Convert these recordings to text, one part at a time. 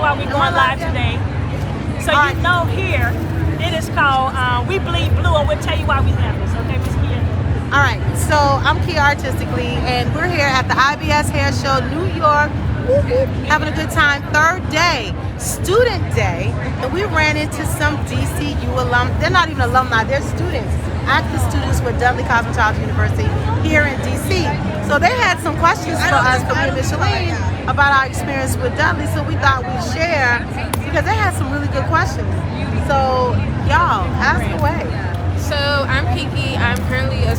why we're going live today. So you know here, it is called We Bleed Blue, and we'll tell you why we have this, okay, Miss Keya? All right, so I'm Keya Artistically, and we're here at the IBS Hair Show, New York, having a good time. Third day, student day, and we ran into some DCU alum. They're not even alumni, they're students. Active students with Dudley Cosmetology University here in DC. So they had some questions for us, for me and Micheline, about our experience with Dudley, so we thought we'd share, because they had some really good questions. So y'all, ask away. So I'm Kiki. I'm currently a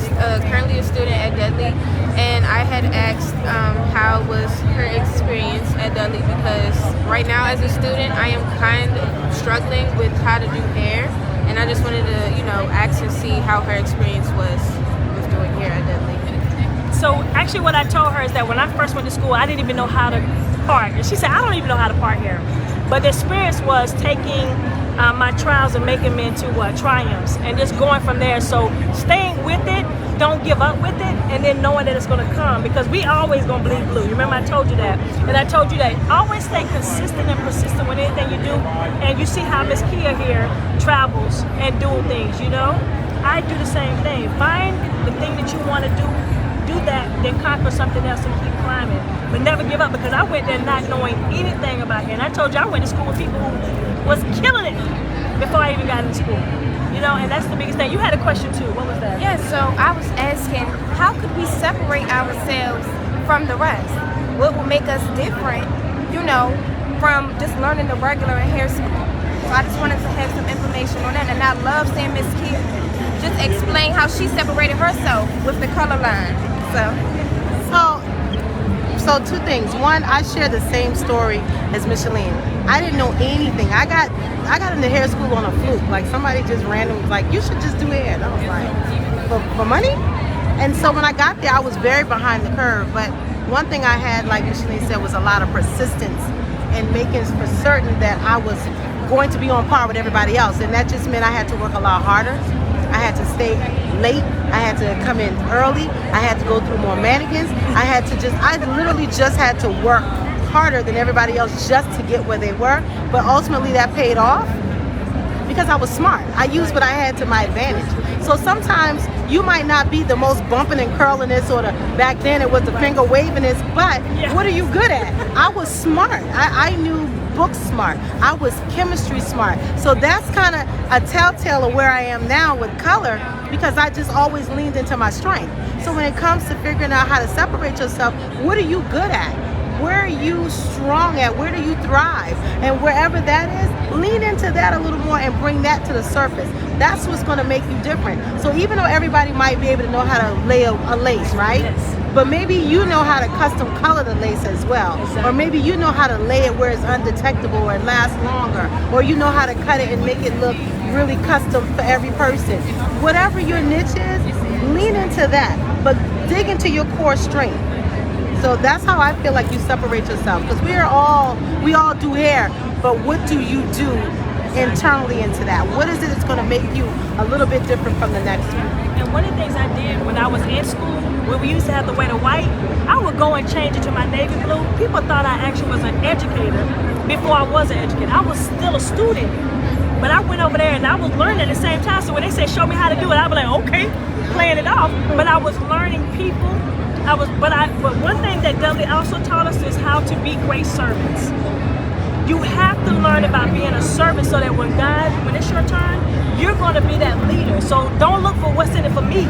student at Dudley, and I had asked how was her experience at Dudley, because right now as a student I am kind of struggling with how to do hair, and I just wanted to, you know, ask and see how her experience was with doing hair at Dudley. So actually what I told her is that when I first went to school, I didn't even know how to part. And she said, I don't even know how to part hair. But the experience was taking my trials and making them into triumphs and just going from there. So staying with it, don't give up with it, and then knowing that it's going to come, because we always going to bleed blue. You remember I told you that? And I told you that always stay consistent and persistent with anything you do. And you see how Miss Keya here travels and doing things, you know? I do the same thing. Find the thing that you want to do that, then conquer something else and keep climbing. But never give up, because I went there not knowing anything about hair. And I told you I went to school with people who was killing it before I even got into school. You know, and that's the biggest thing. You had a question too. What was that? Yeah, so I was asking, how could we separate ourselves from the rest? What will make us different, you know, from just learning the regular hair school? So I just wanted to have some information on that. And I love seeing Miss Keya just explain how she separated herself with the color line. So two things. One, I share the same story as Micheline. I didn't know anything. I got into hair school on a fluke. Like somebody just randomly was like, you should just do hair. And I was like, for money? And so when I got there, I was very behind the curve. But one thing I had, like Micheline said, was a lot of persistence and making for certain that I was going to be on par with everybody else. And that just meant I had to work a lot harder. I had to stay late. I had to come in early. I had to go through more mannequins. I literally just had to work harder than everybody else just to get where they were. But ultimately that paid off because I was smart. I used what I had to my advantage. So sometimes you might not be the most bumping and curlingest, or back then it was the finger wavingest, but what are you good at? I was smart. I knew book smart. I was chemistry smart. So that's kind of a telltale of where I am now with color, because I just always leaned into my strength. So when it comes to figuring out how to separate yourself, what are you good at? Where are you strong at? Where do you thrive? And wherever that is, lean into that a little more and bring that to the surface. That's what's going to make you different. So even though everybody might be able to know how to lay a lace, right? Yes. But maybe you know how to custom color the lace as well. Exactly. Or maybe you know how to lay it where it's undetectable or it lasts longer. Or you know how to cut it and make it look really custom for every person. Whatever your niche is, lean into that. But dig into your core strength. So that's how I feel like you separate yourself. Because we all do hair, but what do you do internally into that? What is it that's going to make you a little bit different from the next one? And one of the things I did when I was in school, when we used to have to wear the white, I would go and change it to my navy blue. People thought I actually was an educator before I was an educator. I was still a student, but I went over there and I was learning at the same time. So when they said, show me how to do it, I'd be like, okay, playing it off. But I was learning people. But one thing that Dudley also taught us is how to be great servants. You have to learn about being a servant so that when it's your turn, you're going to be that leader. So don't look for what's in it for me,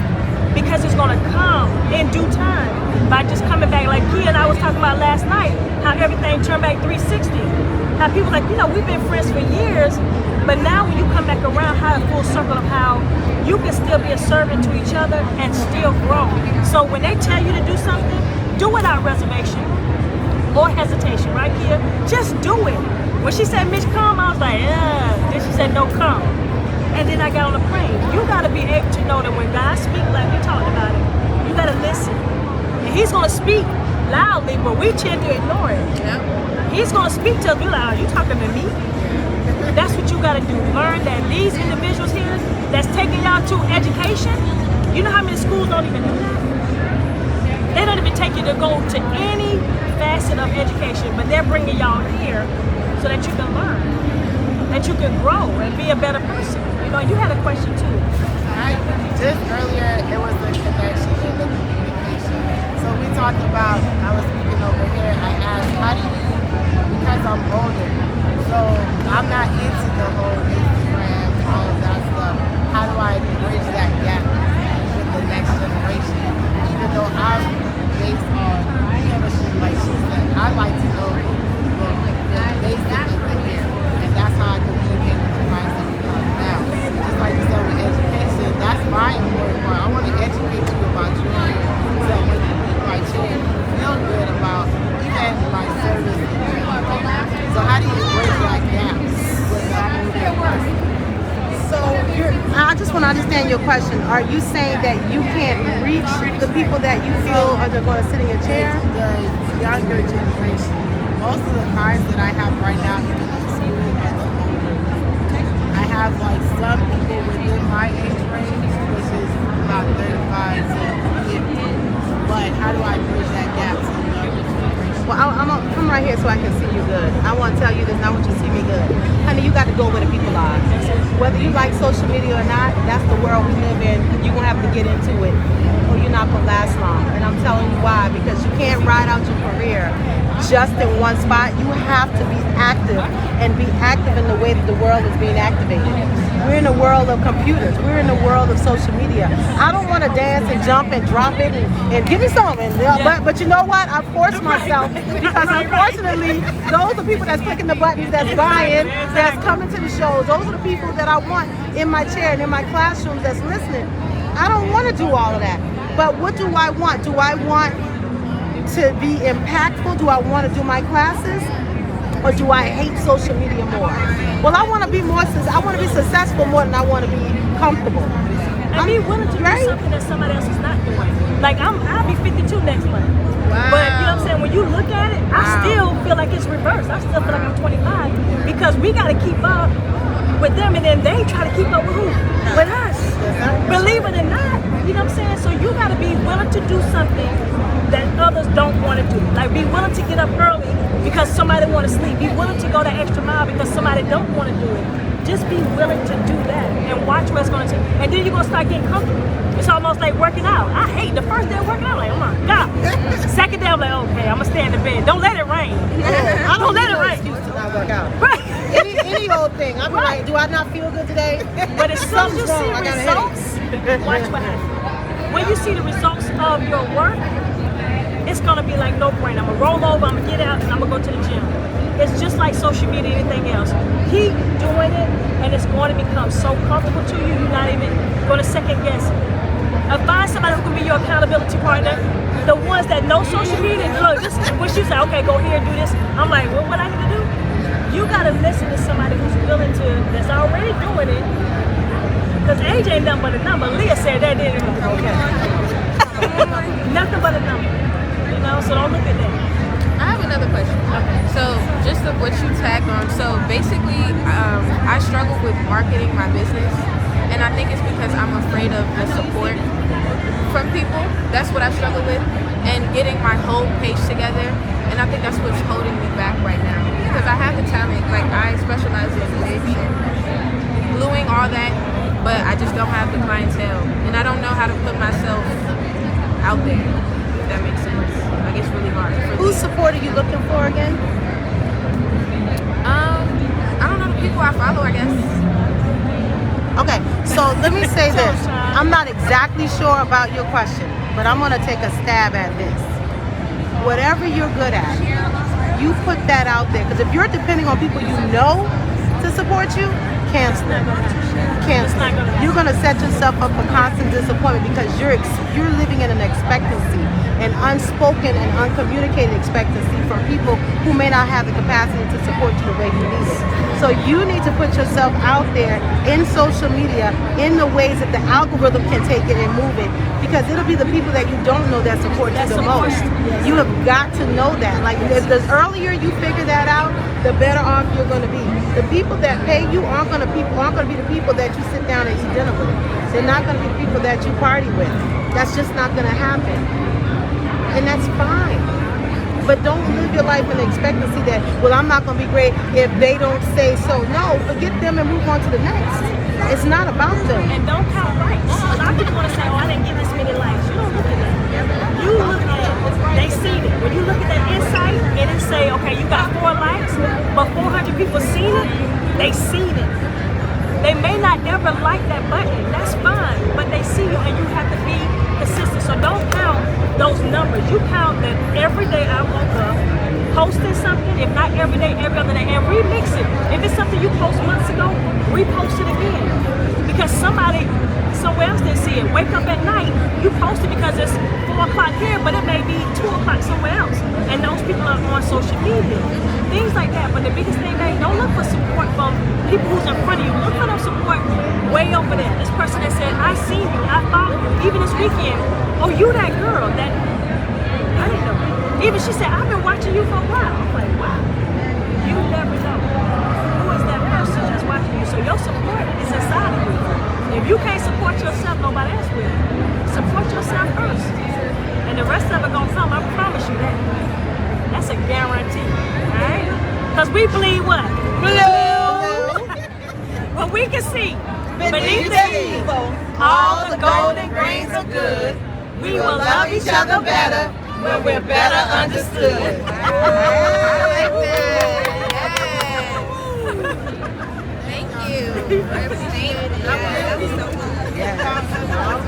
because it's going to come in due time by just coming back. Like Keya and I was talking about last night, how everything turned back 360. How people like, you know, we've been friends for years, but now when you come back around, how a full circle of how you can still be a servant to each other and still grow. So when they tell you to do something, do it without reservation or hesitation, right, Keya? Just do it. When she said, Mitch, come, I was like, yeah. Then she said, no, come. And then I got on the plane. You got to be able to know that when God speaks, like we talked about it, you got to listen. And he's going to speak loudly, but we tend to ignore it. Yep. He's going to speak to us. We're like, are you talking to me? That's what you got to do. Learn that these individuals here that's taking y'all to education, you know how many schools don't even do that? They don't even and take you to go to any facet of education, but they're bringing y'all here so that you can learn, that you can grow and be a better person. You know, you had a question too. Just earlier, it was the connection and the communication. So we talked about, I was speaking over here, I asked, how do you, because I'm older, so I'm not into the whole Instagram and all of that stuff, how do I bridge that gap with the next generation? Even though I'm based on chemistry, like she said, I like to know the basic of the hair, and that's how I communicate with the clients that we have now. Just like you said with education, that's my important part. I want to educate you about your hair, so when people like you feel good about even my service. So how do you bridge that gap with that older person? So I just want to understand your question. Are you saying that you can't reach the people that you feel are going to sit in your chair? The younger generation. Most of the clients that I have right now, even in school, are the older. I have like some people within my age range, which is about 35 to 50. But how do I bridge that gap to the younger generation? Well, I'm gonna come right here so I can see you good. I want to tell you this, and I want you to see me good. Honey, you got to go where the people are. Whether you like social media or not, that's the world we live in. You're going to have to get into it, or you're not going to last long. And I'm telling you why, because you can't ride out your career just in one spot. You have to be active, and be active in the way that the world is being activated. We're in a world of computers. We're in a world of social media. I don't want to dance and jump and drop it and give me some. But you know what? I force myself because unfortunately, those are people that's clicking the buttons, that's buying, that's coming to the shows. Those are the people that I want in my chair and in my classrooms that's listening. I don't want to do all of that. But what do I want? Do I want to be impactful? Do I want to do my classes? Or do I hate social media more? Well, I want to be more. I want to be successful more than I want to be comfortable. And be willing to do something that somebody else is not doing. Like I'll be 52 next month. Wow. But you know what I'm saying? When you look at it, I still feel like it's reversed. I still feel like I'm 25 because we got to keep up with them, and then they try to keep up with who? With us. Believe it or not, you know what I'm saying? So you got to be willing to do something that others don't want to do. Like be willing to get up early because somebody want to sleep. Be willing to go that extra mile because somebody don't want to do it. Just be willing to do that and watch where it's going to take. And then you're going to start getting comfortable. It's almost like working out. I hate the first day of working out. I'm like, oh my God. Second day, I'm like, okay, I'm going to stay in the bed. Don't let it rain. I don't let it rain. Excuse to not work out. Right. Any old thing. I'm like, do I not feel good today? But as soon as you see wrong. results, watch what happens. When you see the results of your work, it's gonna be like no brainer. I'm gonna roll over, I'm gonna get out, and I'm gonna go to the gym. It's just like social media, anything else. Keep doing it, and it's going to become so comfortable to you, you're not even gonna second guess it. Find somebody who can be your accountability partner. The ones that know social media, look, this is what you say, okay, go here, do this. I'm like, well, what I need to do? You gotta listen to somebody who's willing to, that's already doing it. Because age ain't nothing but a number. Leah said that, didn't it? Okay. Nothing but a number. You know, so don't look at that. I have another question. Okay. So just of what you tagged on. So basically, I struggle with marketing my business, and I think it's because I'm afraid of the support from people. That's what I struggle with, and getting my whole page together. And I think that's what's holding me back right now because I have the talent. Like I specialize in wigs and gluing, all that, but I just don't have the clientele, and I don't know how to put myself out there. If that makes sense. Like it's really hard. Whose support are you looking for again? I don't know, the people I follow, I guess. Okay, so let me say this. I'm not exactly sure about your question, but I'm going to take a stab at this. Whatever you're good at, you put that out there. Because if you're depending on people you know to support you, cancel it. Cancel it. You're going to set yourself up for constant disappointment because you're living in an expectancy, an unspoken and uncommunicated expectancy from people who may not have the capacity to support you the way you need it. So you need to put yourself out there in social media in the ways that the algorithm can take it and move it, because it'll be the people that you don't know that support you the most. You have got to know that. Like if the earlier you figure that out, the better off you're going to be. The people that pay you aren't going to be the people that you sit down and eat dinner with. They're not going to be the people that you party with. That's just not going to happen. and that's fine. But don't live your life in the expectancy that, well, I'm not going to be great if they don't say so. No, forget them and move on to the next. It's not about them. And don't count likes. A lot of people want to say, oh, I didn't get this many likes. You don't look at that. You look at, they seen it. When you look at that insight, it is say, okay, you got 4 likes, but 400 people seen it, they seen it. They may not ever like that button. That's fine, but they see you and you have to be consistent. So don't count those numbers. You count that every day I woke up posting something, if not every day, every other day, and remix it. If it's something you post months ago, repost it again. Because somebody somewhere else didn't see it. Wake up at night, you post it because it's 4 o'clock here, but it may be 2 o'clock somewhere else. And those people are on social media. Things like that. But the biggest thing, they don't look for support from people who's in front of you. Look for them support way over there. This person that said, I seen you, I followed you, even this weekend. Oh, you that girl that I didn't know. Even she said, I've been watching you for a while. I'm like, wow. You never know who is that person that's watching you. So your support is inside of you. If you can't support yourself, nobody else will. Support yourself first. And the rest of it gonna come, I promise you that. That's a guarantee, alright? Because we bleed what? Blue! What we can see beneath the evil, all the golden grains are good. We will love each other better when we're better understood. I like that. Yes. Thank you. That was so good. Yeah.